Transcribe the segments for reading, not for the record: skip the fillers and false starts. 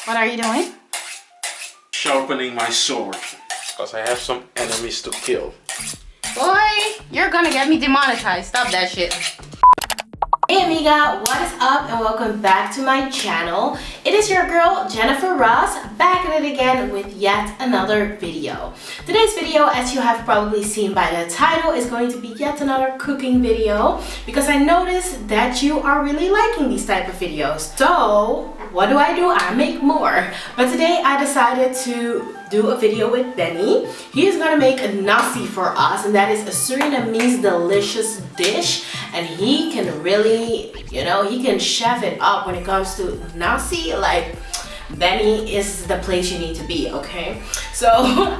What are you doing? Sharpening my sword. Because I have some enemies to kill. Boy, you're gonna get me demonetized. Stop that shit. Hey amiga, what is up and welcome back to my channel. It is your girl Jennyfer Ross back at it again with yet another video. Today's video, as you have probably seen by the title, is going to be yet another cooking video because I noticed that you are really liking these type of videos. So what do? I make more. But today I decided to do a video with Benny. He is gonna make a nasi for us, and that is a Surinamese delicious dish, and he can really, you know, he can chef it up when it comes to nasi. Like, Benny is the place you need to be, okay? So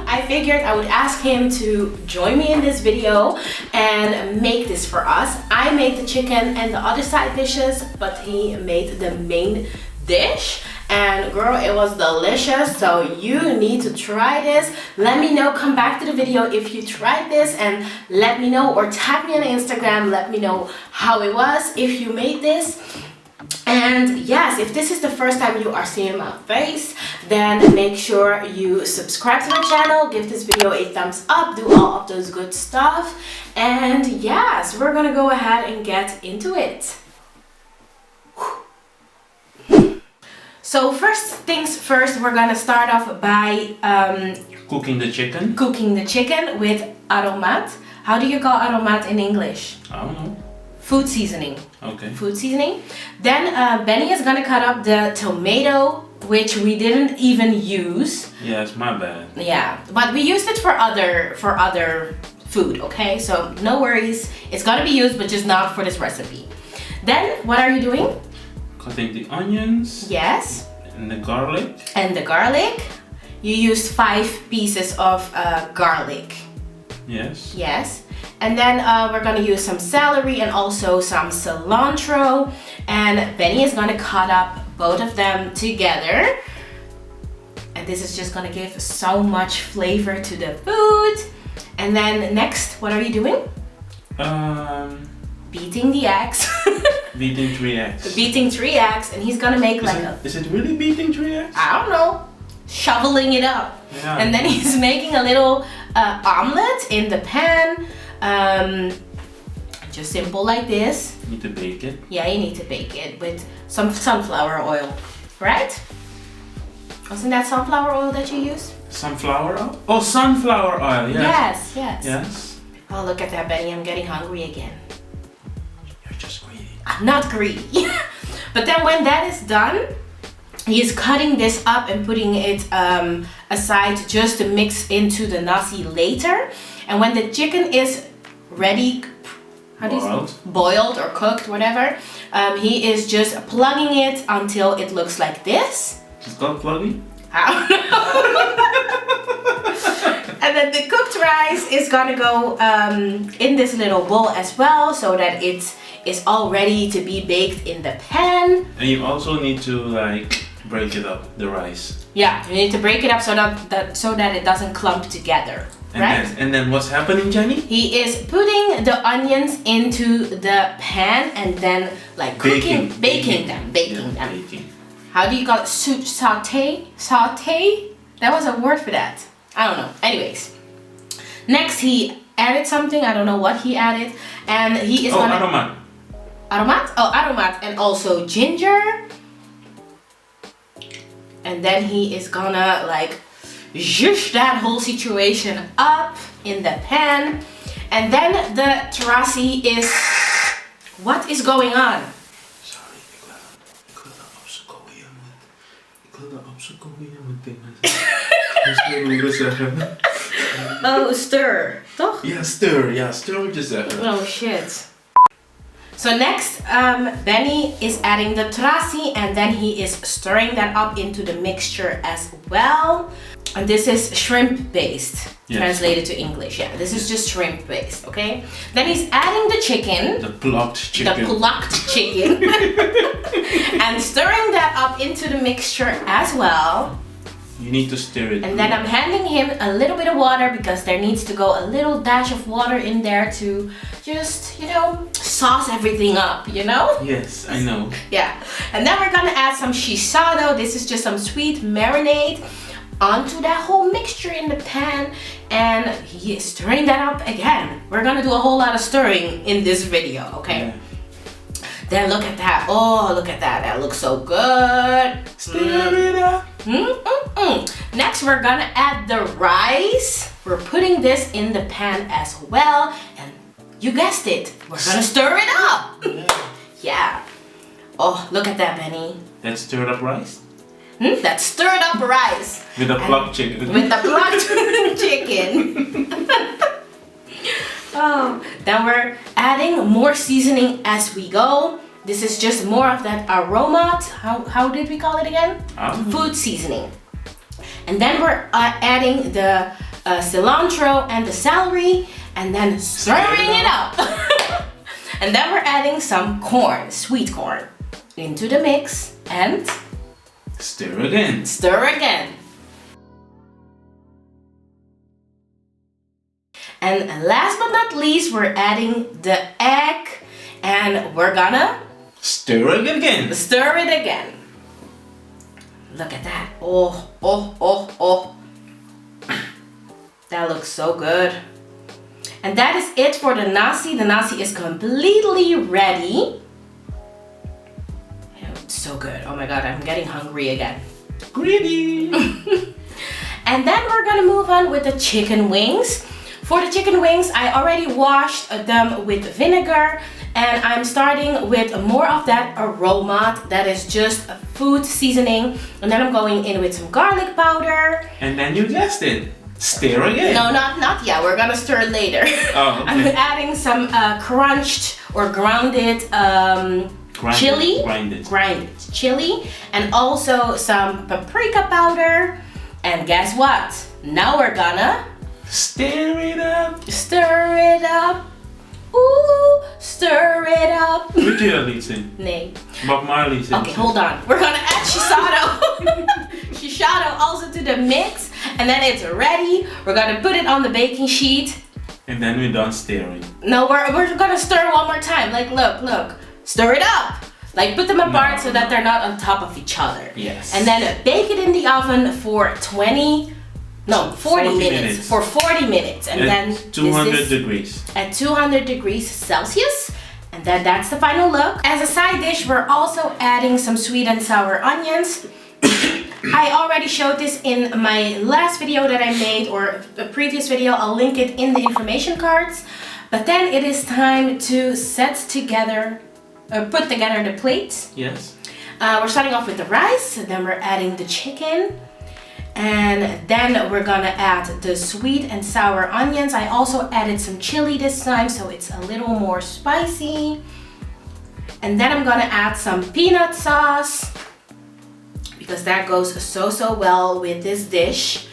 I figured I would ask him to join me in this video and make this for us. I made the chicken and the other side dishes, but he made the main dish. And girl, it was delicious, so you need to try this. Let me know, come back to the video if you tried this and let me know, or tag me on Instagram, let me know how it was if you made this. And yes, if this is the first time you are seeing my face, then make sure you subscribe to my channel, give this video a thumbs up, do all of those good stuff. And yes, we're gonna go ahead and get into it. So first things first, we're gonna start off by cooking the chicken. Cooking the chicken with aromat. How do you call aromat in English? I don't know. Food seasoning. Okay. Food seasoning. Then Benny is gonna cut up the tomato, which we didn't even use. Yeah, it's my bad. Yeah, but we used it for other food. Okay, so no worries. It's gonna be used, but just not for this recipe. Then what are you doing? Cutting the onions. Yes. And the garlic. And the garlic. You used 5 pieces of garlic. Yes. Yes. And then we're gonna use some celery and also some cilantro. And Benny is gonna cut up both of them together. And this is just gonna give so much flavor to the food. And then next, what are you doing? Beating the eggs. Beating 3 eggs. Beating 3 eggs, and he's gonna make Is it really beating 3 eggs? I don't know. Shoveling it up. Yeah. And then he's making a little omelet in the pan. Just simple like this. You need to bake it. Yeah, you need to bake it with some sunflower oil, right? Wasn't that sunflower oil that you used? Sunflower oil? Oh, sunflower oil, yes. Yes. Yes. Oh, look at that, Benny. I'm getting hungry again. You're just greedy. I'm not greedy. But then when that is done, he is cutting this up and putting it aside just to mix into the nasi later. And when the chicken is ready, boiled or cooked, whatever, he is just plugging it until it looks like this. It's called plugging? I don't know. And then the cooked rice is gonna go in this little bowl as well, so that it is all ready to be baked in the pan. And you also need to like break it up, the rice. Yeah, you need to break it up so that it doesn't clump together. Right? And then what's happening, Jenny? He is putting the onions into the pan and then like baking them. How do you call it? Saute? Saute? That was a word for that. I don't know. Anyways. Next he added something. I don't know what he added. And he is gonna... aromat. Aromat? Oh, aromat. And also ginger. And then he is gonna like zhoosh that whole situation up in the pan. And then the terasi is... What is going on? Sorry, ik wil dat opzoeken hoe je moet dingen. Misschien moet je zeggen. Oh, stir, toch? Ja, stir. Ja, stir moet je zeggen. Oh shit. So next, Benny is adding the terasi and then he is stirring that up into the mixture as well. And this is shrimp based, yes. Translated to English. Yeah, this is just shrimp based, okay? Then he's adding the chicken. The plucked chicken. The plucked chicken. And stirring that up into the mixture as well. You need to stir it. And then I'm handing him a little bit of water because there needs to go a little dash of water in there to just, you know, sauce everything up, you know? Yes, I know. Yeah. And then we're gonna add some shisado. This is just some sweet marinade onto that whole mixture in the pan, and he is stirring that up again. We're gonna do a whole lot of stirring in this video, okay? Yeah. Then look at that. Oh, look at that. That looks so good. Stir it up. Next, we're gonna add the rice. We're putting this in the pan as well, and you guessed it, we're gonna stir it up. Yeah. Oh, look at that, Benny. That's stirred up rice? That's stirred up rice. With the plucked chicken. With the plucked chicken. Oh, then we're adding more seasoning as we go. This is just more of that aroma. How did we call it again? Food seasoning. And then we're adding the cilantro and the celery, and then stirring it up. And then we're adding some corn, sweet corn, into the mix and stir again. Stir again. And last but not least, we're adding the egg, and we're gonna stir it again. Stir it again. Look at that. Oh, oh, oh, oh. That looks so good. And that is it for the nasi. The nasi is completely ready. It's so good. Oh my god, I'm getting hungry again. Greedy. And then we're gonna move on with the chicken wings. For the chicken wings, I already washed them with vinegar, and I'm starting with more of that aroma that is just a food seasoning. And then I'm going in with some garlic powder. And then you guessed it. Stir again. No, not yet. We're gonna stir it later. Oh, okay. I'm adding some crunched or grounded chili. Grinded chili. And also some paprika powder. And guess what? Now we're gonna stir it up. Stir it up. Ooh, stir it up. Which you lead sing? Nee. Bob Marley sing. Okay, hold on. We're gonna add shisado. Shisado also to the mix, and then it's ready. We're gonna put it on the baking sheet. And then we're done stirring. No, we're gonna stir one more time. Like, look. Stir it up. Like, put them apart so that they're not on top of each other. Yes. And then bake it in the oven for 40 minutes. For 40 minutes. And then 200 degrees. At 200 degrees Celsius. And then that's the final look. As a side dish, we're also adding some sweet and sour onions. I already showed this in my last video that I made, or a previous video. I'll link it in the information cards. But then it is time to put together the plate. Yes. We're starting off with the rice, then we're adding the chicken, and then we're gonna add the sweet and sour onions. I also added some chili this time, so it's a little more spicy. And then I'm gonna add some peanut sauce, because that goes so well with this dish.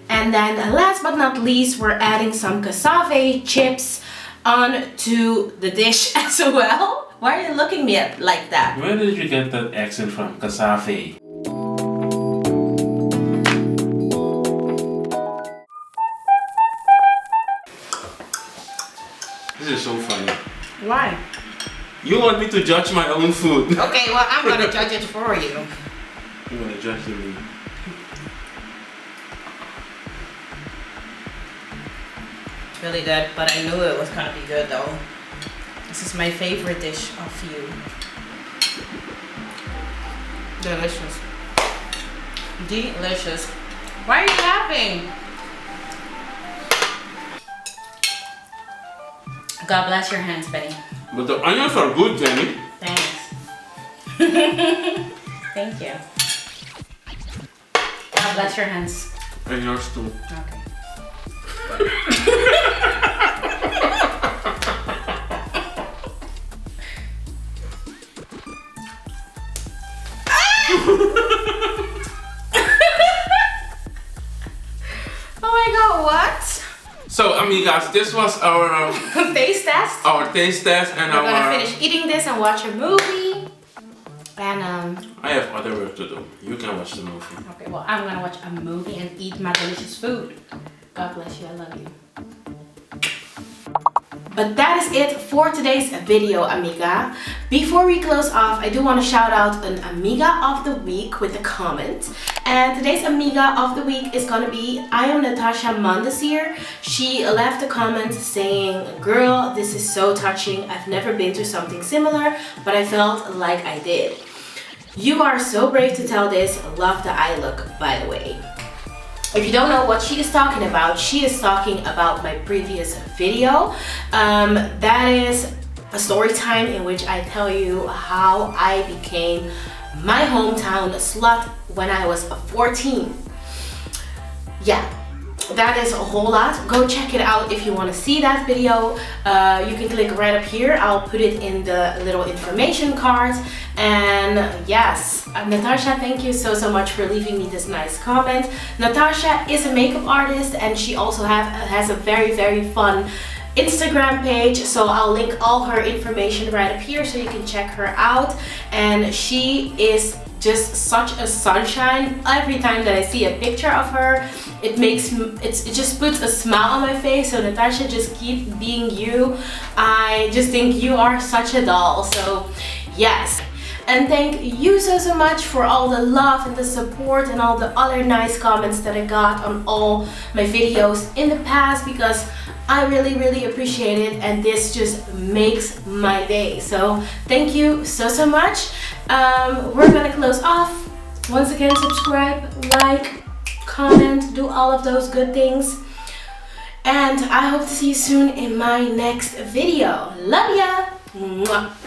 And then last but not least, we're adding some cassave chips onto the dish as well. Why are you looking at me like that? Where did you get that accent from? Cassave. This is so funny. Why? You want me to judge my own food. Okay, well, I'm gonna judge it for you. You want to judge me? It's really good, but I knew it was gonna be good though. This is my favorite dish of you. Delicious. Delicious. Why are you laughing? God bless your hands, Benny. But the onions are good, Jenny. Thanks. Thank you. God bless your hands. And yours too. Okay. Oh my god, what? So, amigas, this was our taste test. Our taste test, and We're gonna finish eating this and watch a movie. And I have other work to do. You can watch the movie. okay, well, I'm gonna watch a movie and eat my delicious food. God bless you, I love you. But that is it for today's video, amiga. Before we close off, I do want to shout out an amiga of the week with a comment. And today's amiga of the week is gonna be I am Natasha Mondesir. She left a comment saying, "Girl, this is so touching. I've never been through something similar, but I felt like I did. You are so brave to tell this. Love the eye look, by the way." If you don't know what she is talking about, she is talking about my previous video. That is a story time in which I tell you how I became my hometown slut when I was 14. Yeah, that is a whole lot. Go check it out if you want to see that video. You can click right up here. I'll put it in the little information card. And yes, Natasha, thank you so much for leaving me this nice comment. Natasha is a makeup artist and she also has a very fun Instagram page, so I'll link all her information right up here so you can check her out. And she is just such a sunshine. Every time that I see a picture of her, it just puts a smile on my face. So Natasha, just keep being you. I just think you are such a doll. So yes. And thank you so much for all the love and the support and all the other nice comments that I got on all my videos in the past, because I really appreciate it and this just makes my day. So thank you so much. We're gonna close off. Once again, subscribe, like, comment, do all of those good things. And I hope to see you soon in my next video. Love ya! Mwah.